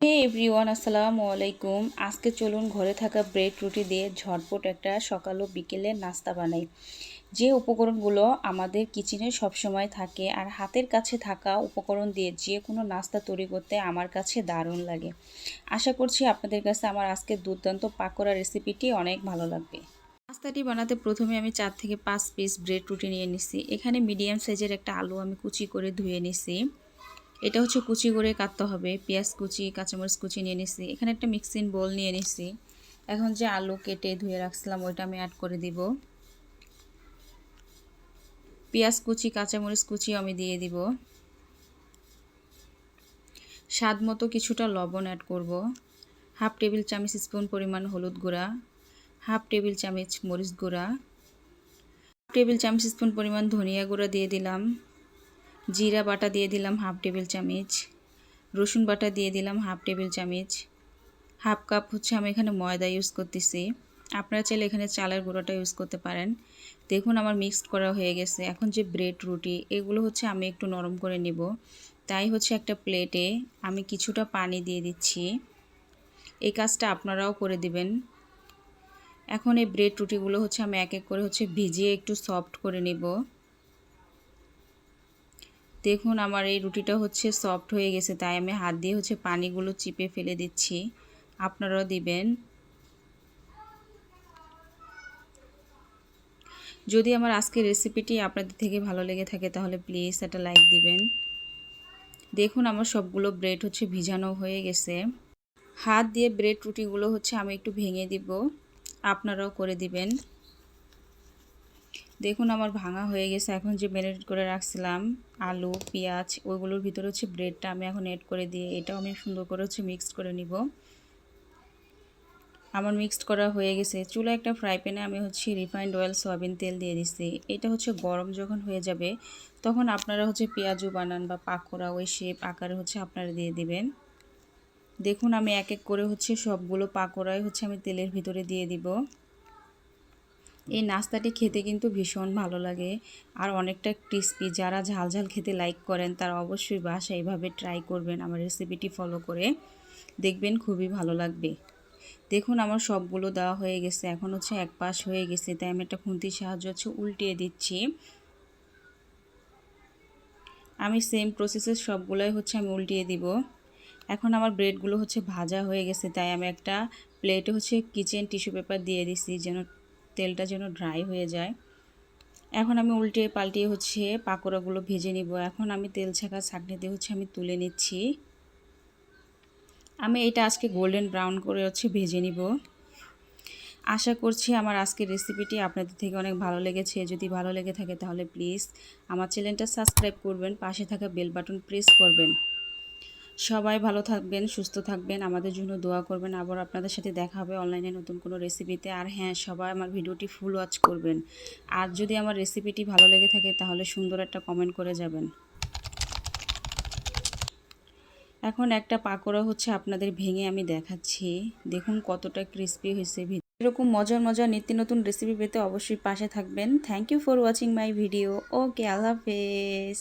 হে everyone, আসসালামু আলাইকুম। আজকে চলুন ঘরে থাকা ব্রেড রুটি দিয়ে ঝটপট একটা সকাল ও বিকেলের নাস্তা বানাই। যে উপকরণগুলো আমাদের কিচেনে সবসময় থাকে আর হাতের কাছে থাকা উপকরণ দিয়ে যে কোনো নাস্তা তৈরি করতে আমার কাছে দারুণ লাগে। আশা করছি আপনাদের কাছে আমার আজকের দুর্দান্ত পাকোড়া রেসিপিটি অনেক ভালো লাগবে। নাস্তাটি বানাতে প্রথমে আমি 4 থেকে 5 পিস ব্রেড রুটি নিয়ে নিছি। এখানে মিডিয়াম সাইজের একটা আলু আমি কুচি করে ধুয়ে নিছি। এটা হচ্ছে কুচি করে কাটতে হবে। পেঁয়াজ কুচি, কাঁচামরিচ কুচি নিয়ে নিছি। এখানে একটা মিক্সিং বোল নিয়ে নিছি। এখন যে আলু কেটে ধুয়ে রাখছিলাম ওইটা আমি অ্যাড করে দিব। পেঁয়াজ কুচি, কাঁচামরিচ কুচি আমি দিয়ে দিব। স্বাদ মতো কিছুটা লবণ অ্যাড করব। হাফ টেবিল চামচ স্পুন পরিমাণ হলুদ গুঁড়া, হাফ টেবিল চামচ মরিচ গুঁড়া, হাফ টেবিল চামচ স্পুন পরিমাণ ধনিয়া গুঁড়া দিয়ে দিলাম। জিরা বাটা দিয়ে দিলাম হাফ টেবিল চামচ, রসুন বাটা দিয়ে দিলাম হাফ টেবিল চামচ, হাফ কাপ হচ্ছে আমি এখানে ময়দা ইউজ করতেছি। আপনারা চাইলে এখানে চালের গুঁড়োটা ইউজ করতে পারেন। দেখুন আমার মিক্সড করা হয়ে গেছে। এখন যে ব্রেড রুটি এগুলো হচ্ছে আমি একটু নরম করে নেব, তাই হচ্ছে একটা প্লেটে আমি কিছুটা পানি দিয়ে দিচ্ছি। এই কাজটা আপনারাও করে দিবেন। এখন এই ব্রেড রুটিগুলো হচ্ছে আমি এক এক করে হচ্ছে ভিজিয়ে একটু সফট করে নেব। দেখুন আমার এই রুটিটা হচ্ছে সফট হয়ে গেছে, তাই আমি হাত দিয়ে হচ্ছে পানিগুলো চিপে ফেলে দিচ্ছি। আপনারাও দিবেন। যদি আমার আজকের রেসিপিটি আপনাদের থেকে ভালো লেগে থাকে তাহলে প্লিজ একটা লাইক দিবেন। দেখুন আমার সবগুলো ব্রেড হচ্ছে ভিজানো হয়ে গেছে। হাত দিয়ে ব্রেড রুটিগুলো হচ্ছে আমি একটু ভেঙে দিব, আপনারাও করে দিবেন। দেখুন আমার ভাঙা হয়ে গেছে। এখন যে ম্যারিনেট করে রাখছিলাম আলু, পেঁয়াজ, ওইগুলোর ভিতরে হচ্ছে ব্রেডটা আমি এখন এড করে দিয়ে এটাও আমি সুন্দর করে হচ্ছে মিক্সড করে নিব। আমার মিক্সড করা হয়ে গেছে। চুলা একটা ফ্রাই প্যানে আমি হচ্ছে রিফাইন্ড অয়েল সয়াবিন তেল দিয়ে দিচ্ছি। এটা হচ্ছে গরম যখন হয়ে যাবে তখন আপনারা হচ্ছে পেঁয়াজু বানান বা পাকোড়া ওই শেপ আকারে হচ্ছে আপনারা দিয়ে দিবেন। দেখুন আমি এক এক করে হচ্ছে সবগুলো পাকোড়াই হচ্ছে আমি তেলের ভিতরে দিয়ে দিব। এই নাস্তাটি খেতে কিন্তু ভীষণ ভালো লাগে আর অনেকটা ক্রিস্পি। যারা ঝাল ঝাল খেতে লাইক করেন তারা অবশ্যই বাসায় এইভাবে ট্রাই করবেন। আমার রেসিপিটি ফলো করে দেখবেন, খুবই ভালো লাগবে। দেখুন আমার সবগুলো দেওয়া হয়ে গেছে। এখন হচ্ছে এক পাশ হয়ে গেছে, তাই আমি একটা খুন্তির সাহায্য হচ্ছে উল্টিয়ে দিচ্ছি। আমি সেম প্রসেসে সবগুলোই হচ্ছে আমি উল্টিয়ে দিব। এখন আমার ব্রেডগুলো হচ্ছে ভাজা হয়ে গেছে, তাই আমি একটা প্লেটে হচ্ছে কিচেন টিস্যু পেপার দিয়ে দিছি যেন তেলটা যেন ড্রাই হয়ে যায়। এখন আমি উল্টে পাল্টিয়ে হচ্ছে পাকোড়াগুলো ভেজে নিব। এখন আমি তেল ছাঁকা ছাঁকনি দিয়ে হচ্ছে আমি তুলে নিচ্ছি। আমি এটা আজকে গোল্ডেন ব্রাউন করে হচ্ছে ভেজে নিব। আশা করছি আমার আজকের রেসিপিটি আপনাদের থেকে অনেক ভালো লেগেছে। যদি ভালো লেগে থাকে তাহলে প্লিজ আমার চ্যানেলটা সাবস্ক্রাইব করবেন, পাশে থাকা বেল বাটন প্রেস করবেন। সবাই ভালো থাকবেন, সুস্থ থাকবেন, আমাদের জন্য দোয়া করবেন। আবার আপনাদের সাথে দেখা হবে অনলাইনে নতুন কোনো রেসিপিতে। আর হ্যাঁ, সবাই আমার ভিডিওটি ফুল ওয়াচ করবেন। আর যদি আমার রেসিপিটি ভালো লেগে থাকে তাহলে সুন্দর একটা কমেন্ট করে যাবেন। এখন একটা পাকোড়া হচ্ছে আপনাদের ভেঙে আমি দেখাচ্ছি। দেখুন কতটা ক্রিস্পি হয়েছে। এরকম মজার মজার নিত্য নতুন রেসিপি পেতে অবশ্যই পাশে থাকবেন। Thank you for watching my video. Okay, আল্লাহ হাফেজ।